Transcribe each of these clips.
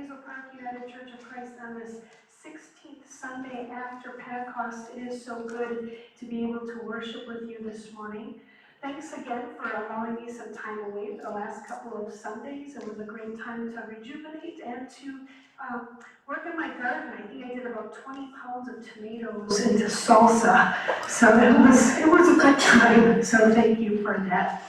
United Church of Christ on this 16th Sunday after Pentecost. It is so good to be able to worship with you this morning. Thanks again for allowing me some time away for the last couple of Sundays. It was a great time to rejuvenate and to work in my garden. I think I did about 20 pounds of tomatoes into salsa. So it was a good time. So thank you for that.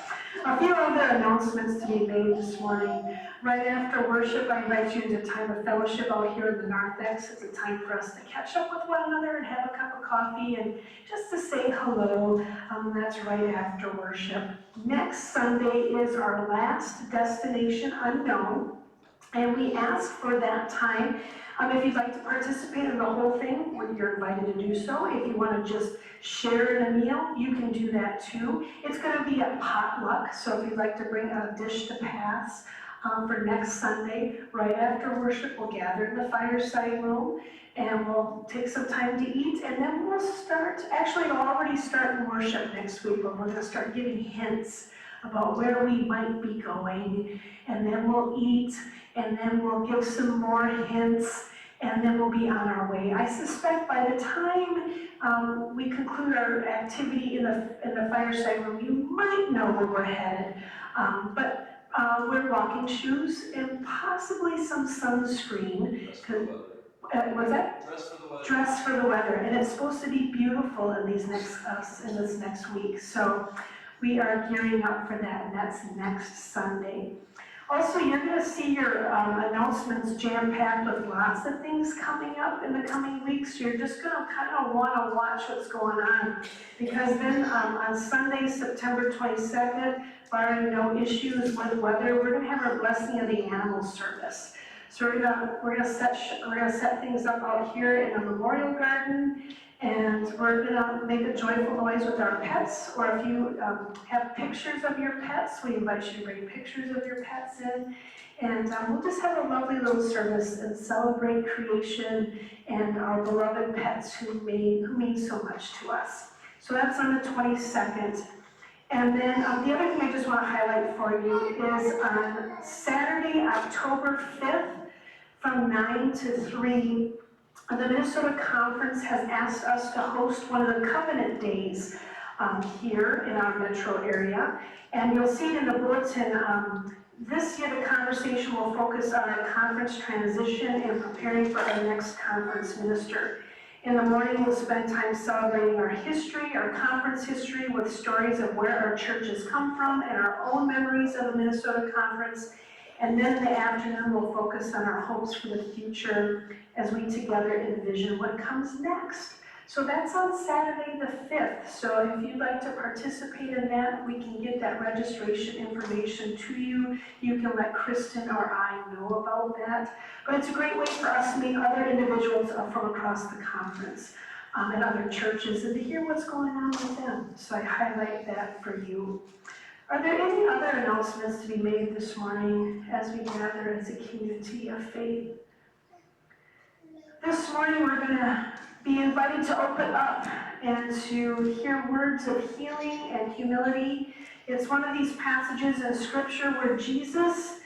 A few other announcements to be made this morning. Right after worship, I invite you into a time of fellowship out here in the narthex. It's a time for us to catch up with one another and have a cup of coffee and just to say hello. That's right after worship. Next Sunday is our last destination unknown, and we ask for that time. If you'd like to participate in the whole thing, you're invited to do so. If you want to just share in a meal, you can do that too. It's going to be a potluck, so if you'd like to bring a dish to pass for next Sunday, right after worship, we'll gather in the fireside room and we'll take some time to eat, and then we'll start, actually it'll already start in worship next week, but we're going to start giving hints about where we might be going, and then we'll eat, and then we'll give some more hints, and then we'll be on our way. I suspect by the time we conclude our activity in the fireside room, you might know where we're headed, but wear walking shoes and possibly some sunscreen. What's that? Dress for the weather. Dress for the weather, and it's supposed to be beautiful in this next week. So we are gearing up for that, and that's next Sunday. Also, you're going to see your announcements jam-packed with lots of things coming up in the coming weeks. You're just going to kind of want to watch what's going on, because then on Sunday, September 22nd, barring no issues with weather, we're going to have our Blessing of the Animals service. So we're gonna set things up out here in the memorial garden, and we're gonna make a joyful noise with our pets. Or if you have pictures of your pets, we invite you to bring pictures of your pets in, and we'll just have a lovely little service and celebrate creation and our beloved pets who mean so much to us. So that's on the 22nd. And then the other thing I just want to highlight for you is on Saturday, October 5th, from 9 to 3, the Minnesota Conference has asked us to host one of the Covenant Days here in our metro area. And you'll see it in the bulletin. This year, the conversation will focus on our conference transition and preparing for our next conference minister. In the morning, we'll spend time celebrating our history, our conference history, with stories of where our churches come from and our own memories of the Minnesota Conference. And then in the afternoon, we'll focus on our hopes for the future as we together envision what comes next. So that's on Saturday the 5th. So if you'd like to participate in that, we can get that registration information to you. You can let Kristen or I know about that. But it's a great way for us to meet other individuals from across the conference and other churches and to hear what's going on with them. So I highlight that for you. Are there any other announcements to be made this morning as we gather as a community of faith? This morning we're going to be invited to open up and to hear words of healing and humility. It's one of these passages in Scripture where Jesus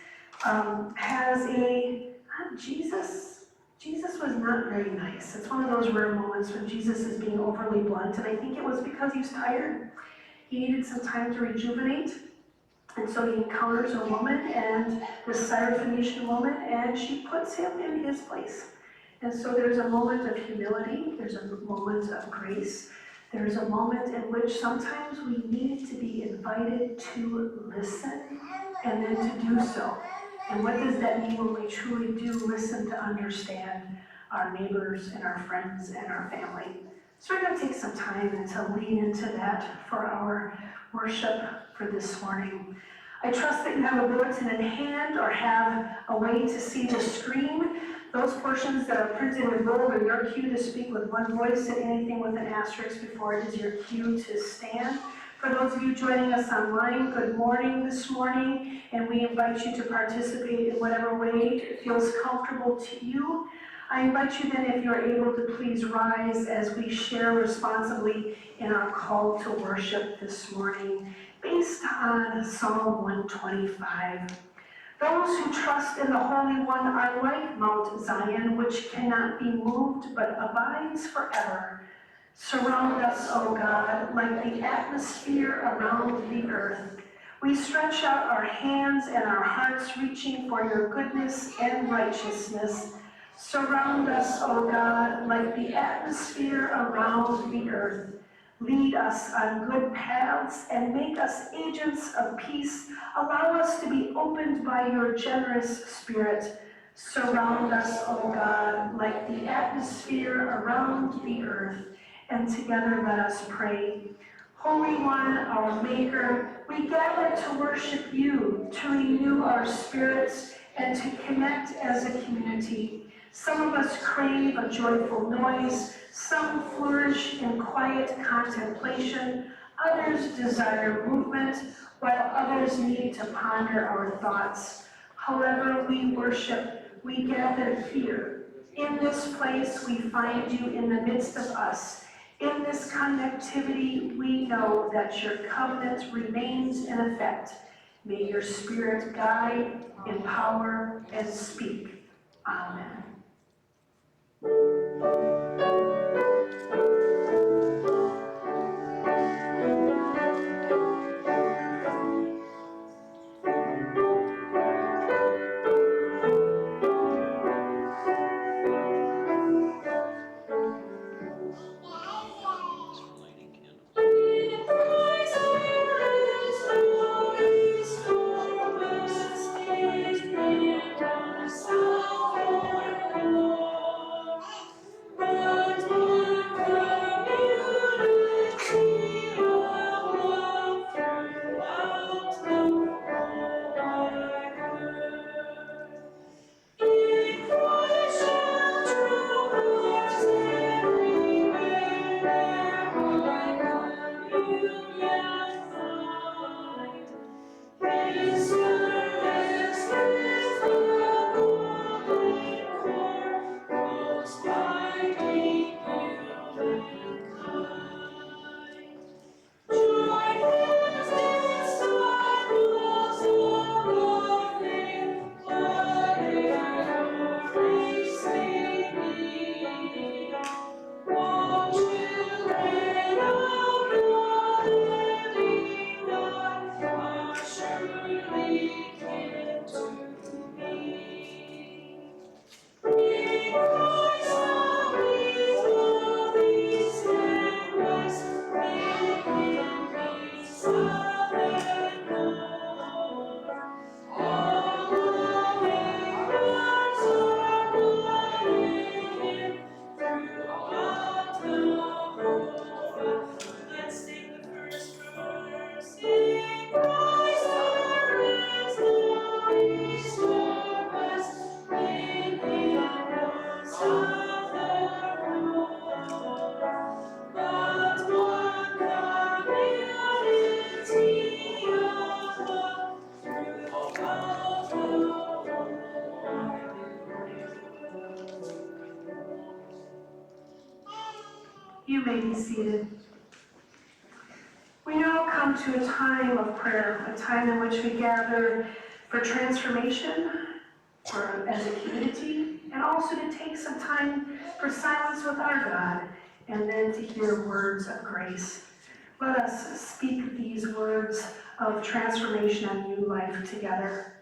Jesus was not very nice. It's one of those rare moments when Jesus is being overly blunt, and I think it was because he's tired. He needed some time to rejuvenate, and so he encounters a woman, and this Syrophoenician woman, and she puts him in his place. And so there's a moment of humility, there's a moment of grace, there's a moment in which sometimes we need to be invited to listen and then to do so. And what does that mean when we truly do listen to understand our neighbors and our friends and our family? So we're going to take some time and to lean into that for our worship for this morning. I trust that you have a bulletin in hand or have a way to see the screen. Those portions that are printed in bold are your cue to speak with one voice, and anything with an asterisk before it is your cue to stand. For those of you joining us online, good morning this morning, and we invite you to participate in whatever way feels comfortable to you. I invite you then, if you're able, to please rise as we share responsibly in our call to worship this morning, based on Psalm 125. Those who trust in the Holy One are like Mount Zion, which cannot be moved but abides forever. Surround us, O God, like the atmosphere around the earth. We stretch out our hands and our hearts, reaching for your goodness and righteousness. Surround us, O God, like the atmosphere around the earth. Lead us on good paths and make us agents of peace. Allow us to be opened by your generous spirit. Surround us, O God, like the atmosphere around the earth. And together let us pray. Holy One, our Maker, we gather to worship you, to renew our spirits, and to connect as a community. Some of us crave a joyful noise, some flourish in quiet contemplation, others desire movement, while others need to ponder our thoughts. However we worship, we gather here. In this place, we find you in the midst of us. In this connectivity, we know that your covenant remains in effect. May your Spirit guide, empower, and speak. Amen. You may be seated. We now come to a time of prayer, a time in which we gather for transformation, as a community, and also to take some time for silence with our God, and then to hear words of grace. Let us speak these words of transformation and new life together.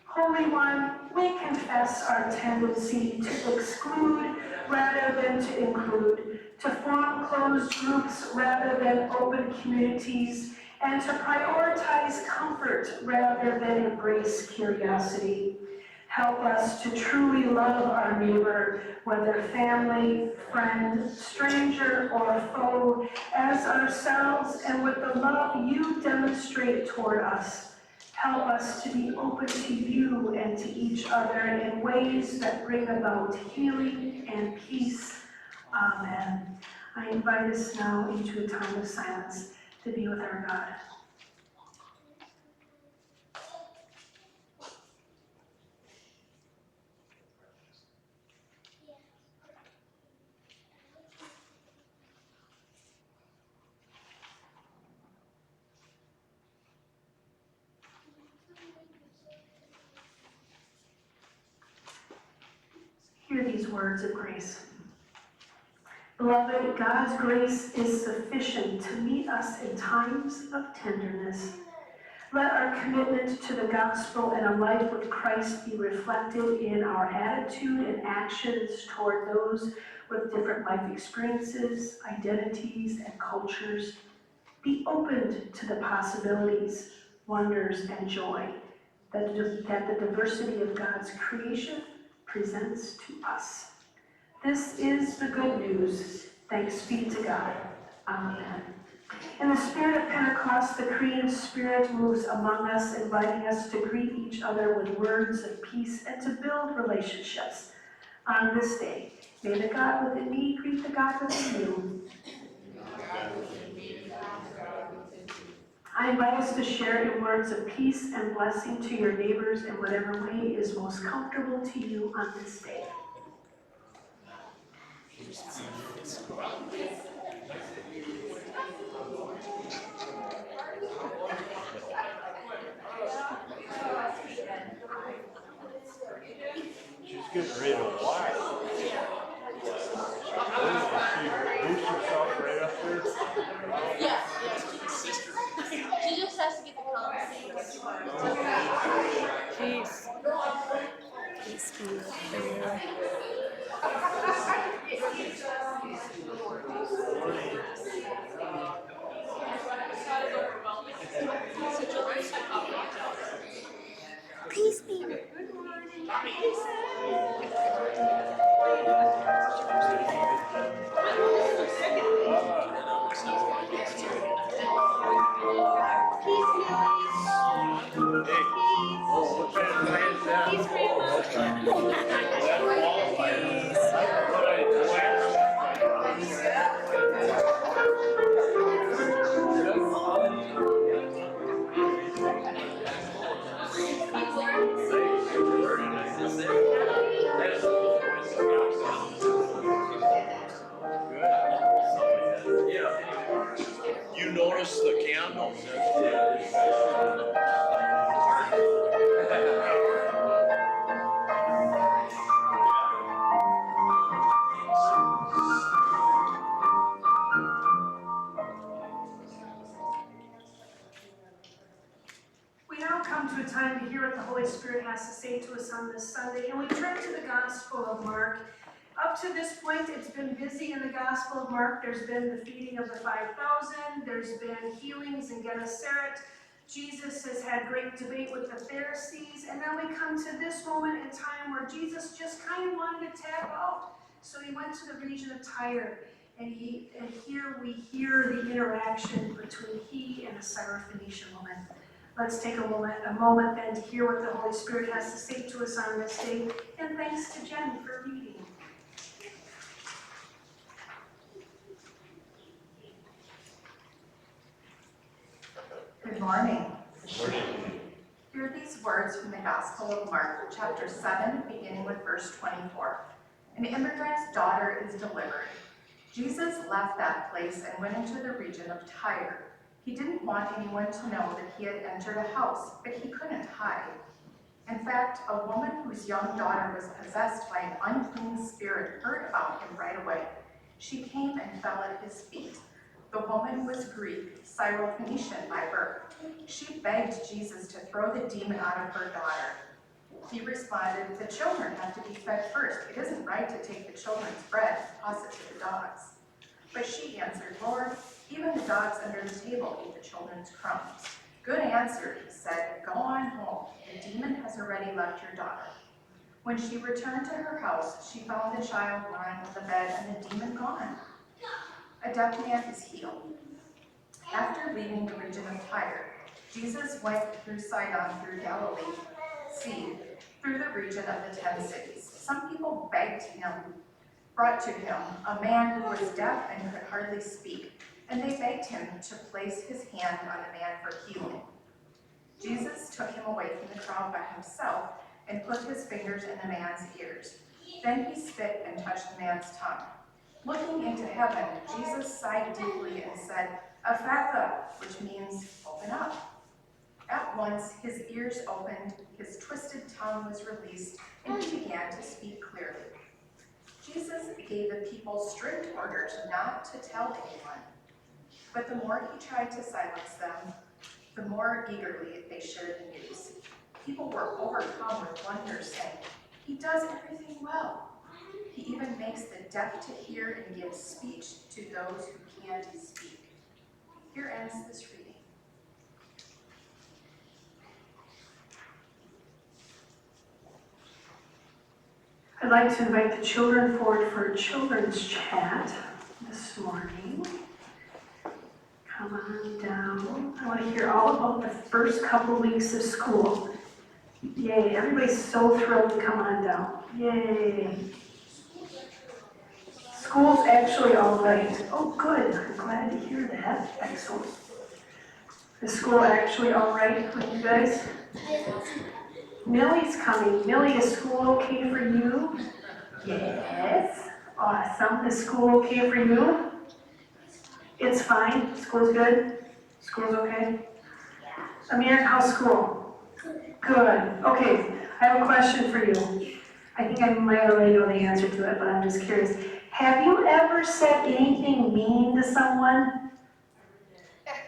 Holy One, we confess our tendency to exclude rather than to include, to form closed groups rather than open communities, and to prioritize comfort rather than embrace curiosity. Help us to truly love our neighbor, whether family, friend, stranger, or foe, as ourselves and with the love you demonstrate toward us. Help us to be open to you and to each other in ways that bring about healing and peace. Amen. I invite us now into a time of silence to be with our God. Hear these words of grace. Beloved, God's grace is sufficient to meet us in times of tenderness. Let our commitment to the gospel and a life with Christ be reflected in our attitude and actions toward those with different life experiences, identities, and cultures. Be opened to the possibilities, wonders, and joy that the diversity of God's creation presents to us. This is the good news. Thanks be to God. Amen. In the spirit of Pentecost, the creative spirit moves among us, inviting us to greet each other with words of peace and to build relationships. On this day, may the God within me greet the God within you. I invite us to share in words of peace and blessing to your neighbors in whatever way is most comfortable to you on this day. She's getting ready to whack. Boost herself right up there. Yeah. She just has to get the color. Peace. Peace be with you. Peace be with you. You notice the candle? We now come to a time to hear what the Holy Spirit has to say to us on this Sunday, and we turn to the Gospel of Mark. Up to this point, it's been busy in the Gospel of Mark. There's been the feeding of the 5,000. There's been healings in Gennesaret. Jesus has had great debate with the Pharisees. And now we come to this moment in time where Jesus just kind of wanted to tap out. So he went to the region of Tyre. And here we hear the interaction between he and a Syrophoenician woman. Let's take a moment then to hear what the Holy Spirit has to say to us on this day. And thanks to Jen for reading. Good morning. Hear these words from the Gospel of Mark, chapter 7, beginning with verse 24. An immigrant's daughter is delivered. Jesus left that place and went into the region of Tyre. He didn't want anyone to know that he had entered a house, but he couldn't hide. In fact, a woman whose young daughter was possessed by an unclean spirit heard about him right away. She came and fell at his feet. The woman was Greek, Syrophoenician by birth. She begged Jesus to throw the demon out of her daughter. He responded, "The children have to be fed first. It isn't right to take the children's bread and toss it to the dogs." But she answered, "Lord, even the dogs under the table eat the children's crumbs." "Good answer," he said. "Go on home. The demon has already left your daughter." When she returned to her house, she found the child lying on the bed and the demon gone. A deaf man is healed. After leaving the region of Tyre, Jesus went through Sidon, through Galilee, through the region of the 10 cities. Some people brought to him a man who was deaf and could hardly speak, and they begged him to place his hand on the man for healing. Jesus took him away from the crowd by himself and put his fingers in the man's ears. Then he spit and touched the man's tongue. Looking into heaven, Jesus sighed deeply and said, "Ephphatha," which means open up. At once his ears opened, his twisted tongue was released, and he began to speak clearly. gave the people strict orders not to tell anyone. But the more he tried to silence them, the more eagerly they shared the news. People were overcome with wonder, saying, "He does everything well. He even makes the deaf to hear and gives speech to those who can't speak." Here ends this reading. I'd like to invite the children forward for a children's chat this morning. Come on down. I want to hear all about the first couple weeks of school. Yay, everybody's so thrilled to come on down. Yay. School's actually all right. Oh, good. I'm glad to hear that. Excellent. Is school actually all right with you guys? Millie's coming. Millie, is school okay for you? Yes. Awesome. Is school okay for you? It's fine. School's good? School's okay? Amir, how's school? Good. Okay, I have a question for you. I think I might already know the answer to it, but I'm just curious. Have you ever said anything mean to someone?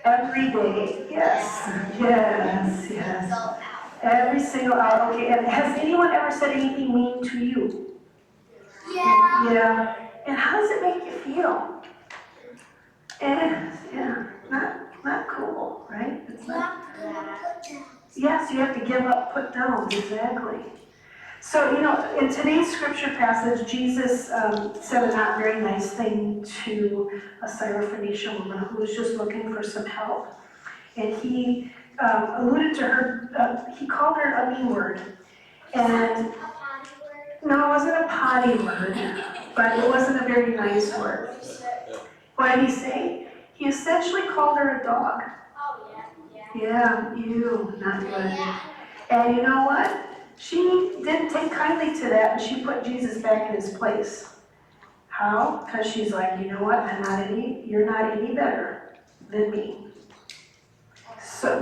Every day? Yes. Yes, yes. Every single hour. Okay, and has anyone ever said anything mean to you? Yeah. Yeah. And how does it make you feel? Yeah, not cool, right? It's not. Yes, you have to give up, put down, exactly. So, in today's scripture passage, Jesus said a not very nice thing to a Syrophoenician woman who was just looking for some help. And he alluded to her, he called her a mean word. And no, it wasn't a potty word, but it wasn't a very nice word. What did he say? He essentially called her a dog. Yeah, ew, not good. And you know what? She didn't take kindly to that, and she put Jesus back in his place. How? Because she's like, you know what? You're not any better than me. So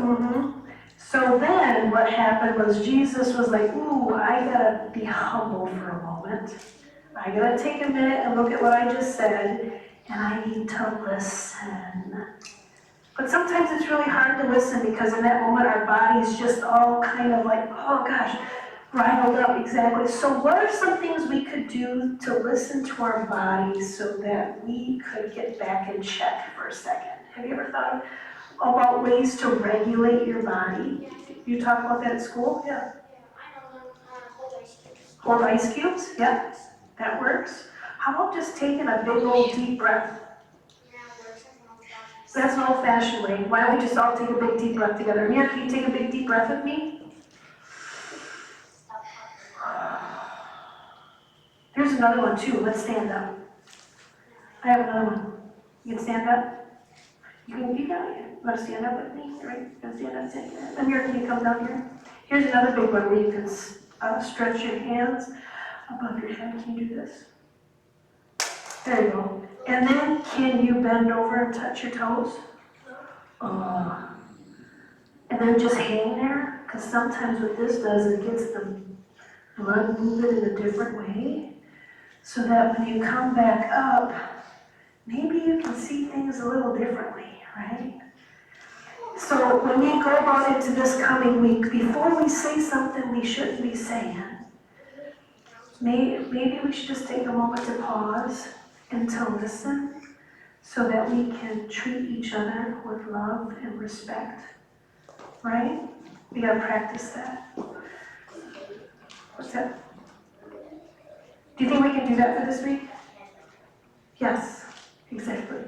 then what happened was Jesus was like, ooh, I gotta be humble for a moment. I gotta take a minute and look at what I just said, and I need to listen. But sometimes it's really hard to listen because in that moment our body's just all kind of like, oh gosh, riled up, exactly. So what are some things we could do to listen to our bodies so that we could get back in check for a second? Have you ever thought about ways to regulate your body? You talk about that at school? Yeah. Hold ice cubes? Yeah, that works. How about just taking a big old deep breath? That's an old-fashioned way. Why don't we just all take a big deep breath together? Amir, can you take a big deep breath with me? Here's another one too. Let's stand up. I have another one. You can stand up? You got it. You want to stand up with me? Right? You want to stand up? Amir, can you come down here? Here's another big one where you can stretch your hands above your head. Can you do this? There you go. And then can you bend over and touch your toes? And then just hang there, because sometimes what this does, it gets the blood moving in a different way, so that when you come back up, maybe you can see things a little differently, right? So when we go about into this coming week, before we say something we shouldn't be saying, maybe we should just take a moment to pause and to listen so that we can treat each other with love and respect, right? We gotta practice that. What's that? Do you think we can do that for this week? Yes, exactly.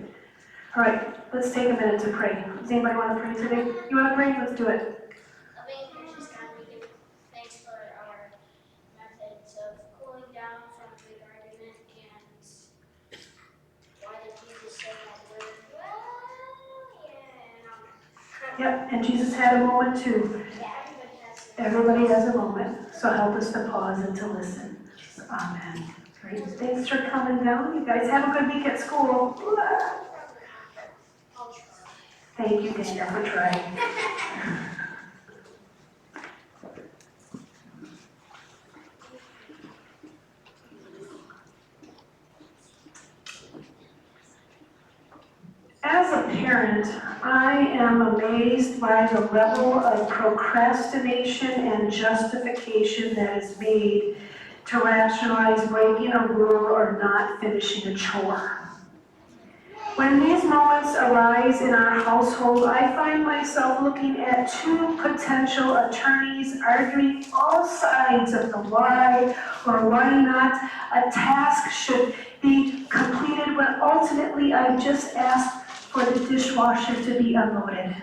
All right, let's take a minute to pray. Does anybody want to pray today? You want to pray? Let's do it. Loving and gracious God, we give thanks for our methods of cooling down from a big argument and why did Jesus say that word? Yep, and Jesus had a moment too. Yeah, Everybody has a moment, so help us to pause and to listen. Amen. Great. Thanks for coming down. You guys have a good week at school. Thank you, Dana, for trying. As a parent, I am amazed by the level of procrastination and justification that is made to rationalize breaking a rule or not finishing a chore. When these moments arise in our household, I find myself looking at two potential attorneys arguing all sides of the why or why not a task should be completed when ultimately I've just asked for the dishwasher to be unloaded.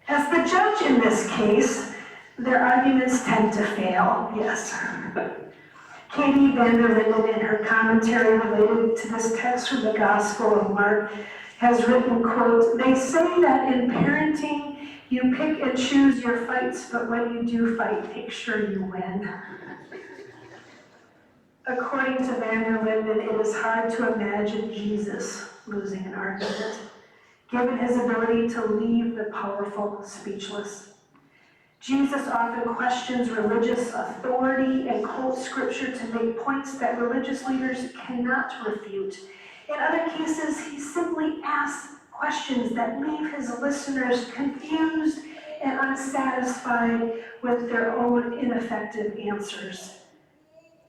As the judge in this case, their arguments tend to fail, yes. Katie Vander Linden, in her commentary related to this text from the Gospel of Mark, has written, quote, "They say that in parenting, you pick and choose your fights, but when you do fight, make sure you win." According to Vander Linden, it is hard to imagine Jesus losing an argument, given his ability to leave the powerful speechless. Jesus often questions religious authority and quotes scripture to make points that religious leaders cannot refute. In other cases, he simply asks questions that leave his listeners confused and unsatisfied with their own ineffective answers.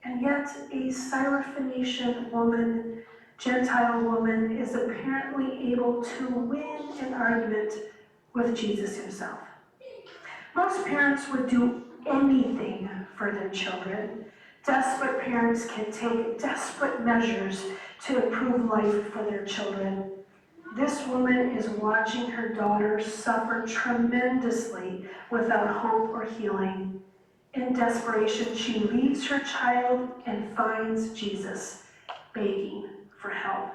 And yet, a Syrophoenician woman, Gentile woman, is apparently able to win an argument with Jesus himself. Most parents would do anything for their children. Desperate parents can take desperate measures to improve life for their children. This woman is watching her daughter suffer tremendously without hope or healing. In desperation, she leaves her child and finds Jesus, begging for help.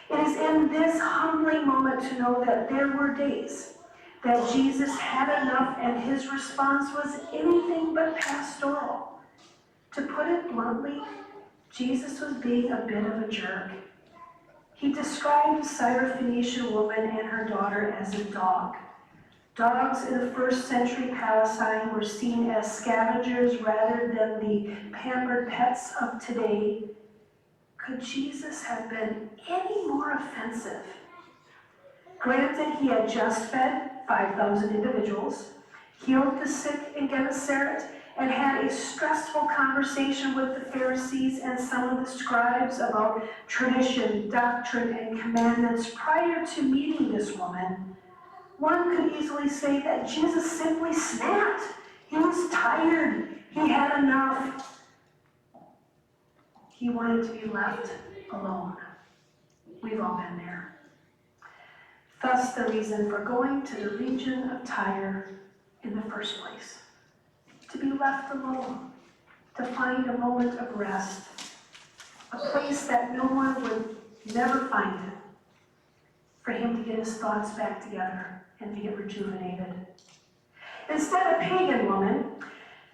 It is in this humbling moment to know that there were days that Jesus had enough and his response was anything but pastoral. To put it bluntly, Jesus was being a bit of a jerk. He described the Syrophoenician woman and her daughter as a dog. Dogs in the first century Palestine were seen as scavengers rather than the pampered pets of today. Could Jesus have been any more offensive? Granted, he had just fed 5,000 individuals, healed the sick in Gennesaret, and had a stressful conversation with the Pharisees and some of the scribes about tradition, doctrine, and commandments prior to meeting this woman. One could easily say that Jesus simply snapped. He was tired. He had enough. He wanted to be left alone. We've all been there. Thus, the reason for going to the region of Tyre in the first place. To be left alone, to find a moment of rest, a place that no one would never find him, for him to get his thoughts back together and to get rejuvenated. Instead, a pagan woman,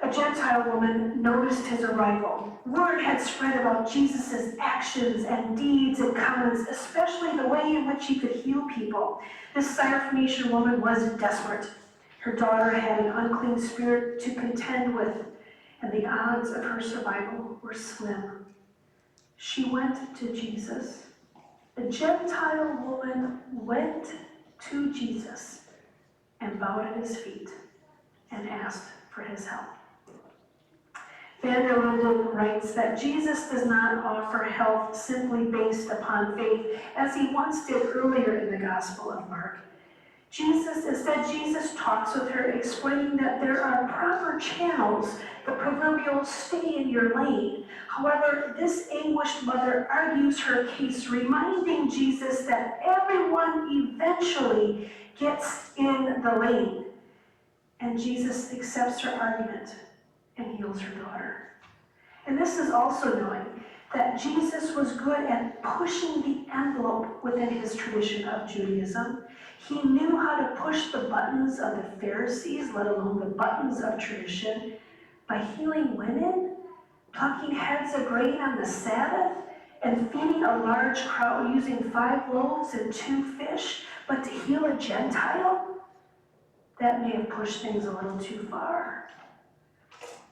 a Gentile woman, noticed his arrival. Word had spread about Jesus' actions and deeds and comments, especially the way in which he could heal people. This Syrophoenician woman was desperate. Her daughter had an unclean spirit to contend with, and the odds of her survival were slim. She went to Jesus. The Gentile woman went to Jesus and bowed at his feet and asked for his help. Vander Linden writes that Jesus does not offer help simply based upon faith, as he once did earlier in the Gospel of Mark. Instead, Jesus talks with her, explaining that there are proper channels, the proverbial stay in your lane. However, this anguished mother argues her case, reminding Jesus that everyone eventually gets in the lane. And Jesus accepts her argument and heals her daughter. And this is also knowing that Jesus was good at pushing the envelope within his tradition of Judaism. He knew how to push the buttons of the Pharisees, let alone the buttons of tradition, by healing women, plucking heads of grain on the Sabbath, and feeding a large crowd using 5 loaves and 2 fish. But to heal a Gentile, that may have pushed things a little too far.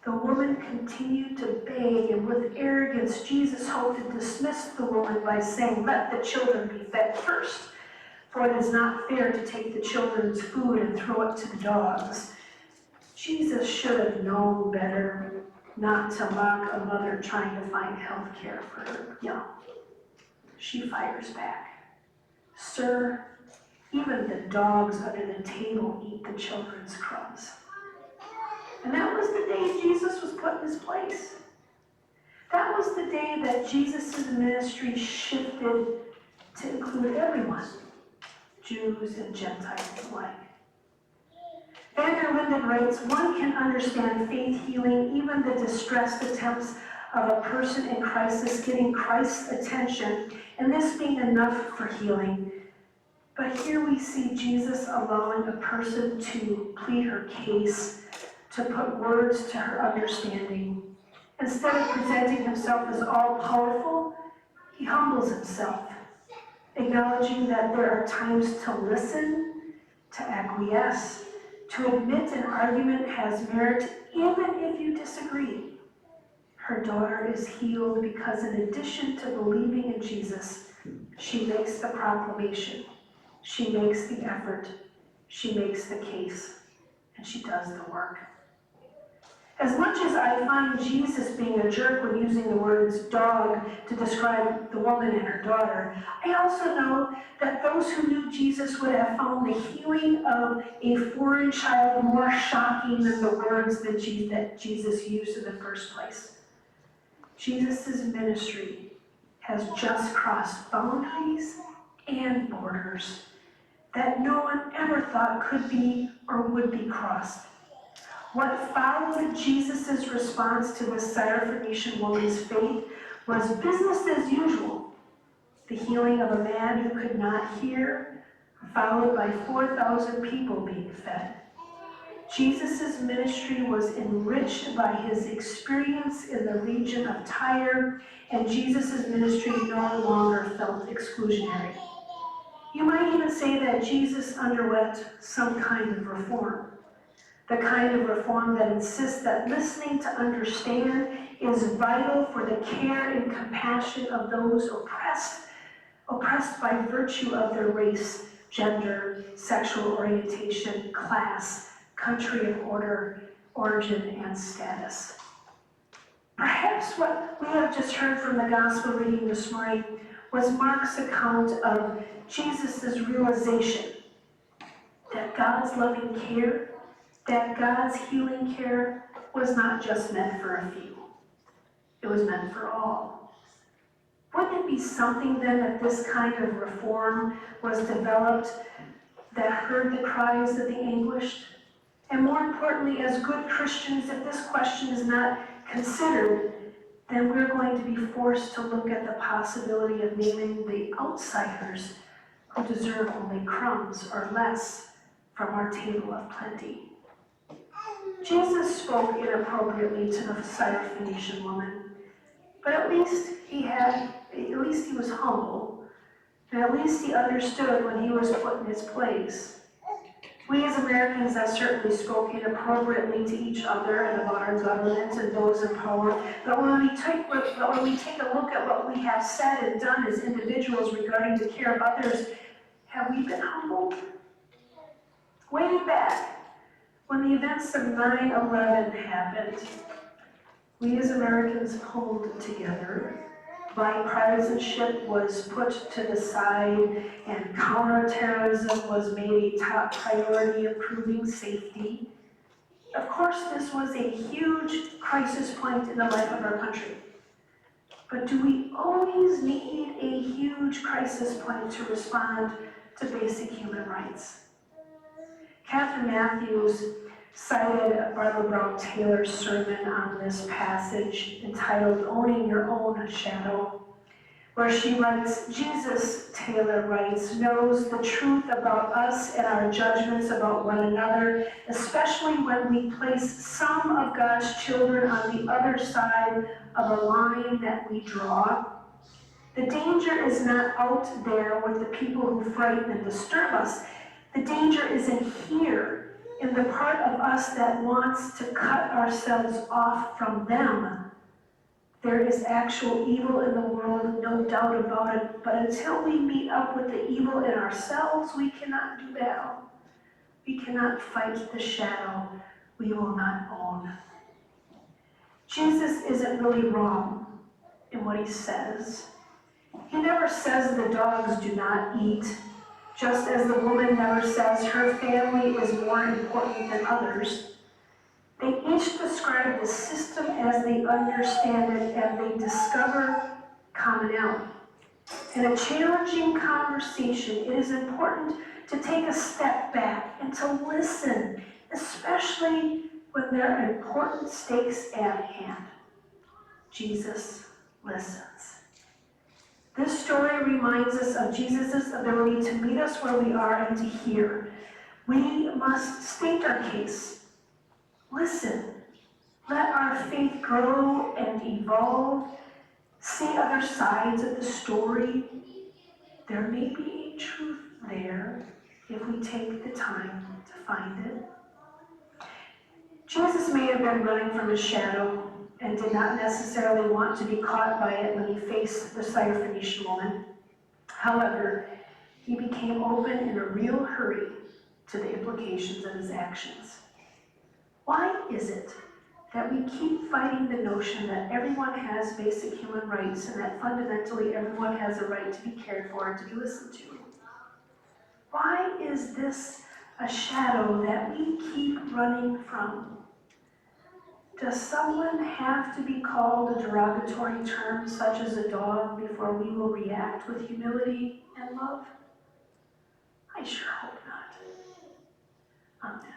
The woman continued to beg, and with arrogance, Jesus hoped to dismiss the woman by saying, "Let the children be fed first, for it is not fair to take the children's food and throw it to the dogs." Jesus should have known better not to mock a mother trying to find health care for her young. She fires back, "Sir, even the dogs under the table eat the children's crumbs." And that was the day Jesus was put in his place. That was the day that Jesus' ministry shifted to include everyone, Jews and Gentiles alike. Van der Linden writes, "One can understand faith healing, even the distressed attempts of a person in crisis getting Christ's attention, and this being enough for healing. But here we see Jesus allowing a person to plead her case, to put words to her understanding. Instead of presenting himself as all-powerful, he humbles himself, acknowledging that there are times to listen, to acquiesce, to admit an argument has merit, even if you disagree. Her daughter is healed because in addition to believing in Jesus, she makes the proclamation, she makes the effort, she makes the case, and she does the work." As much as I find Jesus being a jerk when using the words dog to describe the woman and her daughter, I also know that those who knew Jesus would have found the healing of a foreign child more shocking than the words that Jesus used in the first place. Jesus' ministry has just crossed boundaries and borders that no one ever thought could be or would be crossed. What followed Jesus' response to the Syrophoenician woman's faith was business as usual. The healing of a man who could not hear, followed by 4,000 people being fed. Jesus' ministry was enriched by his experience in the region of Tyre, and Jesus' ministry no longer felt exclusionary. You might even say that Jesus underwent some kind of reform. The kind of reform that insists that listening to understand is vital for the care and compassion of those oppressed by virtue of their race, gender, sexual orientation, class, country of origin, and status. Perhaps what we have just heard from the gospel reading this morning was Mark's account of Jesus' realization that God's loving care, that God's healing care was not just meant for a few. It was meant for all. Wouldn't it be something then that this kind of reform was developed that heard the cries of the anguished? And more importantly, as good Christians, if this question is not considered, then we're going to be forced to look at the possibility of naming the outsiders who deserve only crumbs or less from our table of plenty. Jesus spoke inappropriately to the Syrophoenician woman, but at least he was humble, and at least he understood when he was put in his place. We as Americans have certainly spoken inappropriately to each other and about our government and those in power, but when we take a look at what we have said and done as individuals regarding the care of others, have we been humbled? Way back, when the events of 9/11 happened, we as Americans pulled together. Bipartisanship was put to the side, and counterterrorism was made a top priority, improving safety. Of course, this was a huge crisis point in the life of our country. But do we always need a huge crisis point to respond to basic human rights? Catherine Matthews cited Barbara Brown Taylor's sermon on this passage entitled "Owning Your Own Shadow," where she writes, Jesus, Taylor writes, knows the truth about us and our judgments about one another, especially when we place some of God's children on the other side of a line that we draw. The danger is not out there with the people who frighten and disturb us. The danger is in here, in the part of us that wants to cut ourselves off from them. There is actual evil in the world, no doubt about it, but until we meet up with the evil in ourselves, we cannot do battle. We cannot fight the shadow we will not own. Jesus isn't really wrong in what he says. He never says the dogs do not eat, just as the woman never says her family is more important than others. They each describe the system as they understand it, and they discover commonality. In a challenging conversation, it is important to take a step back and to listen, especially when there are important stakes at hand. Jesus listens. This story reminds us of Jesus' ability to meet us where we are and to hear. We must state our case. Listen. Let our faith grow and evolve. See other sides of the story. There may be a truth there if we take the time to find it. Jesus may have been running from his shadow and did not necessarily want to be caught by it when he faced the Syrophoenician woman. However, he became open in a real hurry to the implications of his actions. Why is it that we keep fighting the notion that everyone has basic human rights and that fundamentally everyone has a right to be cared for and to be listened to? Why is this a shadow that we keep running from? Does someone have to be called a derogatory term such as a dog before we will react with humility and love? I sure hope not. Amen.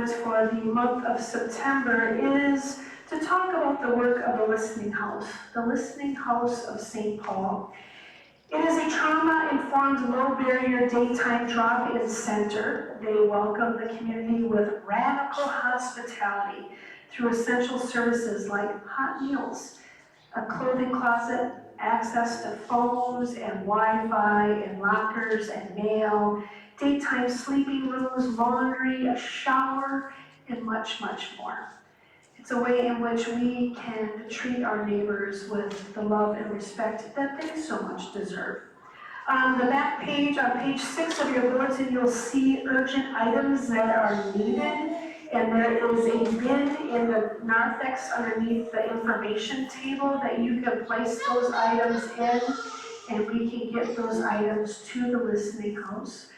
want for the month of September is to talk about the work of the Listening House of St. Paul. It is a trauma-informed, low-barrier daytime drop-in center. They welcome the community with radical hospitality through essential services like hot meals, a clothing closet, access to phones and Wi-Fi and lockers and mail, daytime sleeping rooms, laundry, a shower, and much, much more. It's a way in which we can treat our neighbors with the love and respect that they so much deserve. On the back page, on page 6 of your bulletin, you'll see urgent items that are needed, and there is a bin in the narthex underneath the information table that you can place those items in, and we can get those items to the Listening House.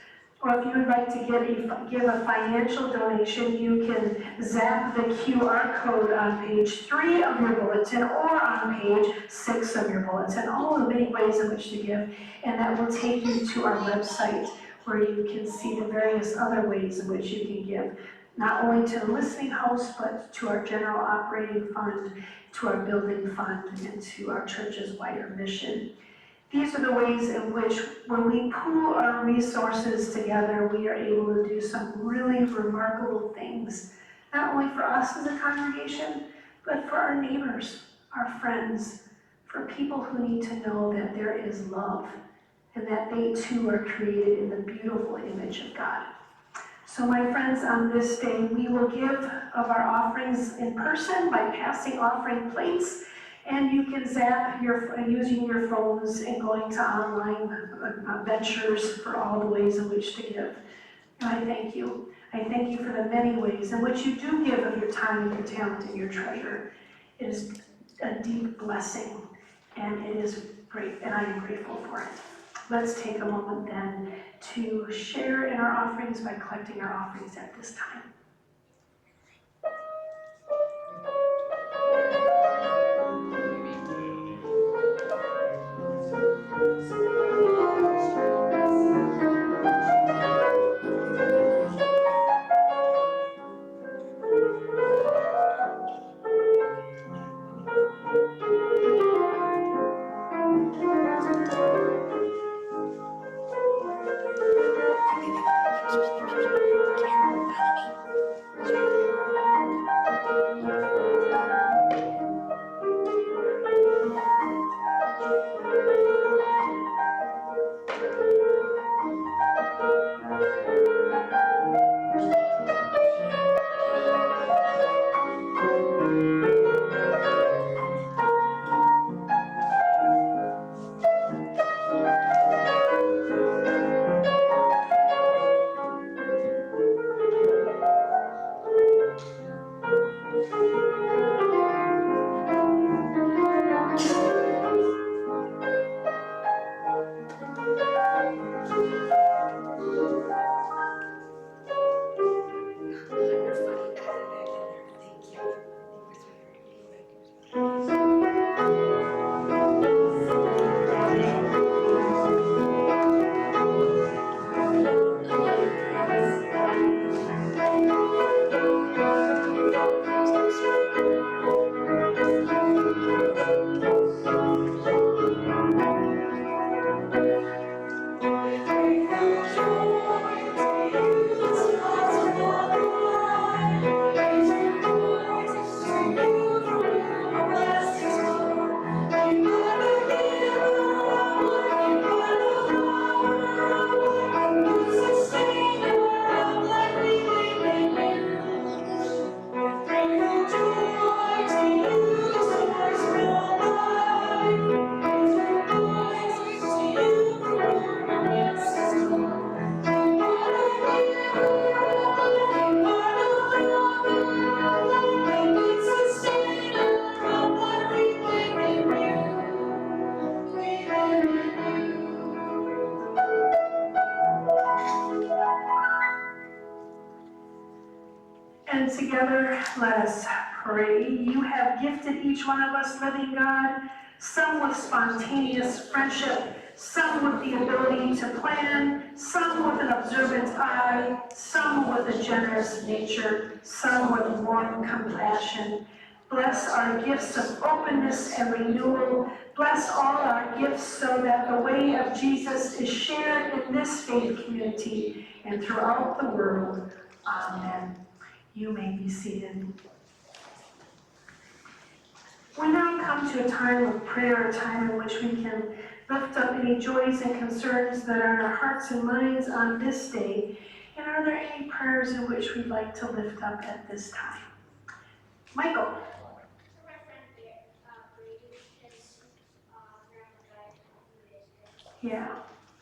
Or if you would like to give a financial donation, you can zap the QR code on page 3 of your bulletin or on page 6 of your bulletin, all the many ways in which to give, and that will take you to our website where you can see the various other ways in which you can give, not only to the Listening House, but to our general operating fund, to our building fund, and to our church's wider mission. These are the ways in which, when we pool our resources together, we are able to do some really remarkable things, not only for us as a congregation, but for our neighbors, our friends, for people who need to know that there is love and that they too are created in the beautiful image of God. So my friends, on this day, we will give of our offerings in person by passing offering plates. And you can zap using your phones and going to online ventures for all the ways in which to give. And I thank you. I thank you for the many ways in which you do give of your time and your talent and your treasure. It is a deep blessing, and it is great, and I am grateful for it. Let's take a moment then to share in our offerings by collecting our offerings at this time. And together, let us pray. You have gifted each one of us, living God, some with spontaneous friendship, some with the ability to plan, some with an observant eye, some with a generous nature, some with warm compassion. Bless our gifts of openness and renewal. Bless all our gifts so that the way of Jesus is shared in this faith community and throughout the world. Amen. You may be seated. We now come to a time of prayer, a time in which we can lift up any joys and concerns that are in our hearts and minds on this day. And are there any prayers in which we'd like to lift up at this time? Michael. For my friend Brady, his grandma died a few days ago. Yeah.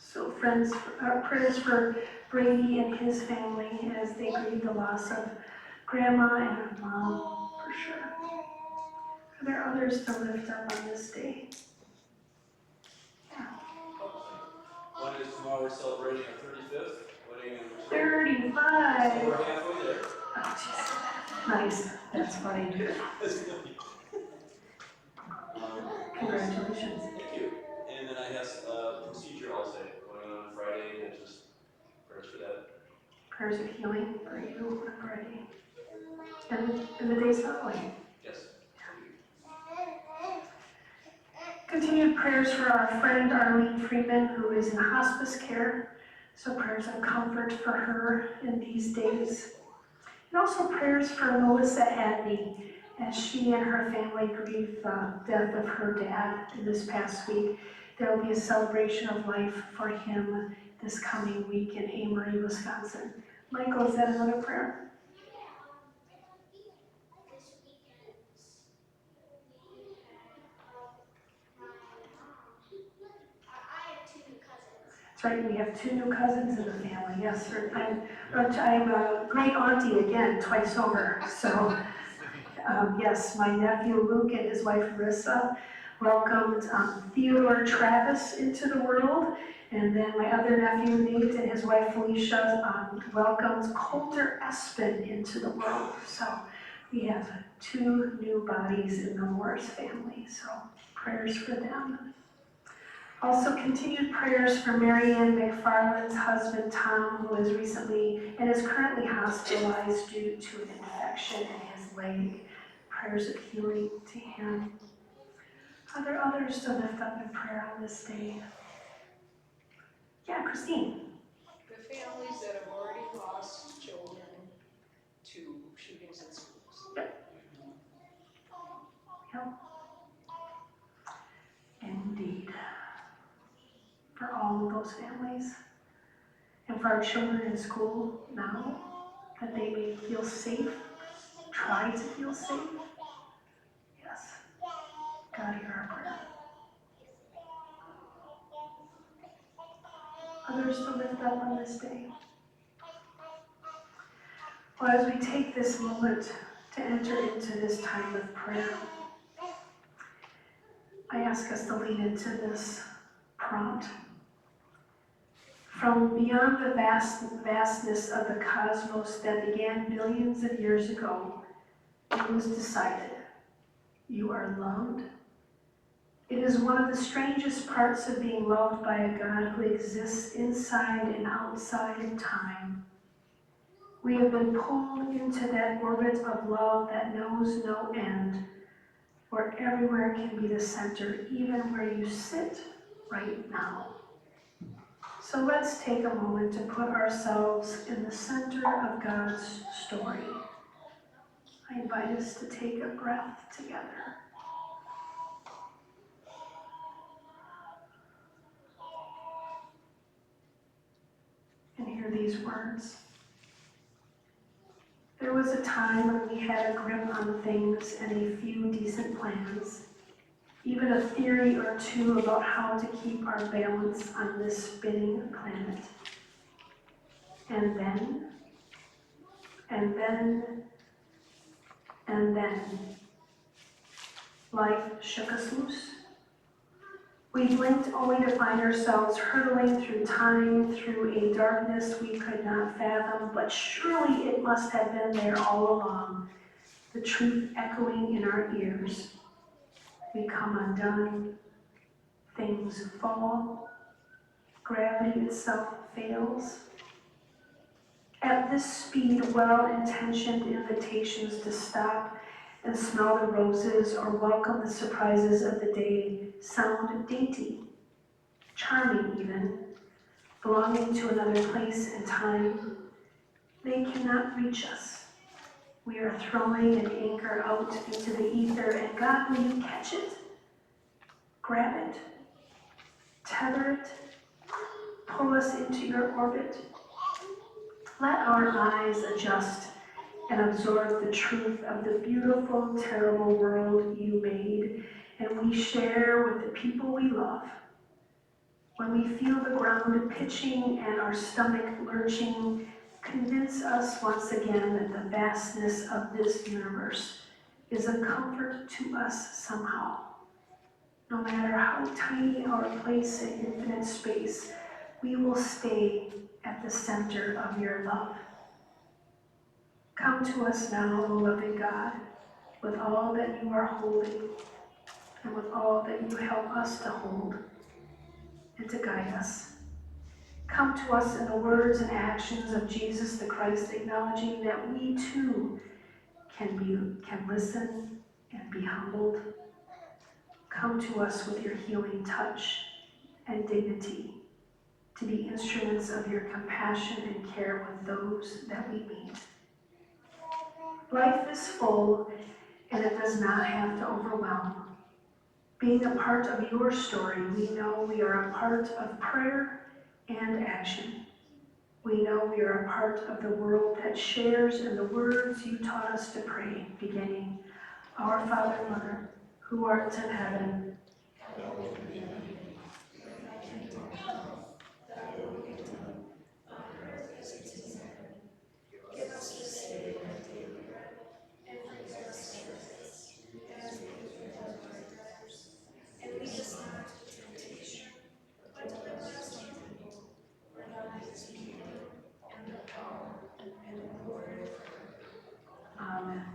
So friends, prayers for Brady and his family as they grieve the loss of Grandma and her mom, for sure. Are there others to lift up on this day? Yeah. One is tomorrow we're celebrating our 35th wedding anniversary. 35. So we're halfway there. Oh, jeez. Nice. That's funny. Congratulations. Thank you. And then I have a procedure also going on Friday, and just prayers for that. Prayers of healing for you on Friday. And the days following. Yes. Continued prayers for our friend Arlene Freeman, who is in hospice care. So prayers of comfort for her in these days. And also prayers for Melissa Adney as she and her family grieve the death of her dad this past week. There will be a celebration of life for him this coming week in Amory, Wisconsin. Michael, is that another prayer? This weekend, we had I have two new cousins. That's right, we have 2 new cousins in the family, yes. I'm a great auntie again, twice over. So, yes, my nephew Luke and his wife Marissa welcomed Theodore Travis into the world. And then my other nephew Nate and his wife Felicia welcomed Coulter Espin into the world. So we have 2 new bodies in the Morris family, so prayers for them. Also continued prayers for Marianne McFarland's husband Tom, who is recently and is currently hospitalized due to an infection in his leg. Prayers of healing to him. Are there others to lift up in prayer on this day? Yeah, Christine. The families that have already lost children to shootings in schools. Yep. Indeed. For all of those families. And for our children in school now, that they may feel safe, try to feel safe. Yes. God, hear our prayer. Others to lift up on this day. Well, as we take this moment to enter into this time of prayer, I ask us to lean into this prompt. From beyond the vastness of the cosmos that began millions of years ago, it was decided, you are loved. It is one of the strangest parts of being loved by a God who exists inside and outside of time. We have been pulled into that orbit of love that knows no end, where everywhere can be the center, even where you sit right now. So let's take a moment to put ourselves in the center of God's story. I invite us to take a breath together. And hear these words. There was a time when we had a grip on things and a few decent plans, even a theory or two about how to keep our balance on this spinning planet. And then, life shook us loose. We blinked only to find ourselves hurtling through time, through a darkness we could not fathom, but surely it must have been there all along, the truth echoing in our ears. We come undone, things fall, Gravity itself fails. At this speed, well-intentioned invitations to stop and smell the roses or welcome the surprises of the day sound dainty, charming even, belonging to another place and time. They cannot reach us. We are throwing an anchor out into the ether, and God, will you catch it? Grab it, tether it, pull us into your orbit. Let our eyes adjust and absorb the truth of the beautiful, terrible world you made, and we share with the people we love. When we feel the ground pitching and our stomach lurching, convince us once again that the vastness of this universe is a comfort to us somehow. No matter how tiny our place in infinite space, we will stay at the center of your love. Come to us now, O loving God, with all that you are holding and with all that you help us to hold and to guide us. Come to us in the words and actions of Jesus the Christ, acknowledging that we too can listen and be humbled. Come to us with your healing touch and dignity, to be instruments of your compassion and care with those that we meet. Life is full, and it does not have to overwhelm. Being a part of your story, we know we are a part of prayer and action. We know we are a part of the world that shares in the words you taught us to pray, beginning, Our Father, Mother, who art in heaven, Amen.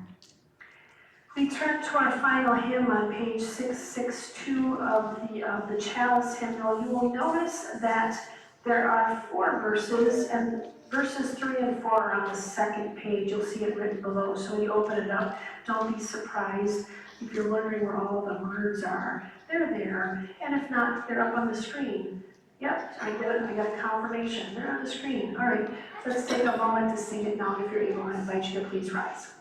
We turn to our final hymn on page 662 of the Chalice hymnal. You will notice that there are 4 verses, and verses 3 and 4 are on the second page. You'll see it written below, so when you open it up, don't be surprised if you're wondering where all the words are. They're there, and if not, they're up on the screen. Yep, I got a confirmation. They're on the screen. All right, let's take a moment to sing it now. If you're able, I invite you to please rise.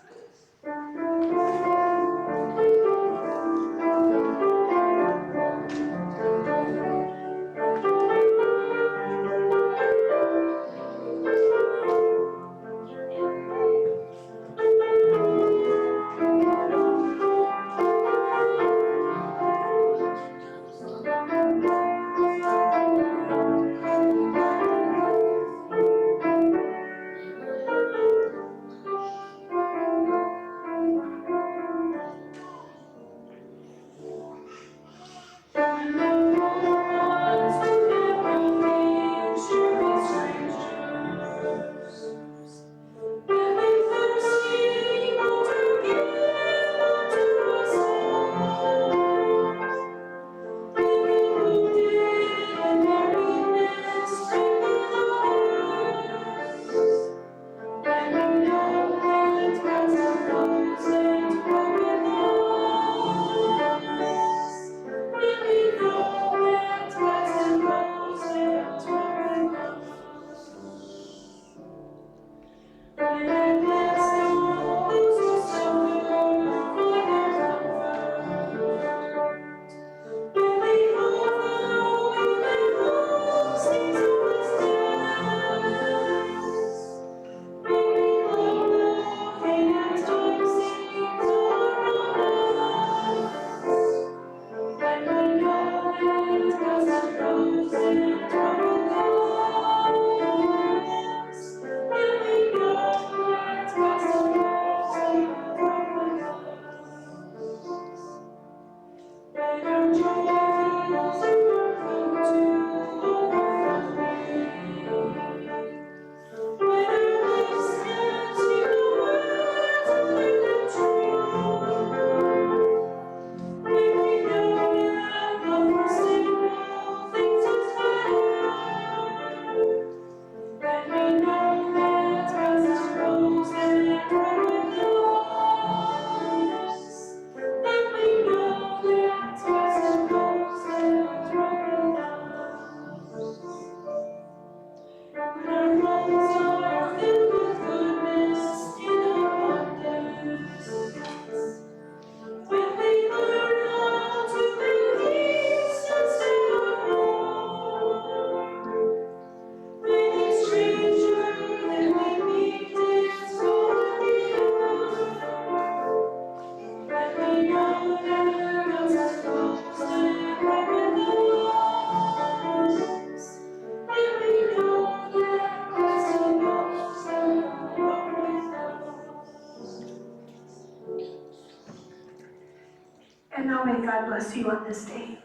And now may God bless you on this day.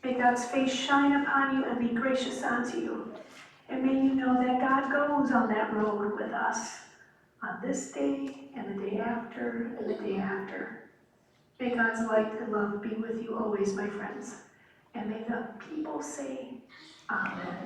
May God's face shine upon you and be gracious unto you. And may you know that God goes on that road with us on this day and the day after and the day after. May God's light and love be with you always, my friends. And may the people say, Amen.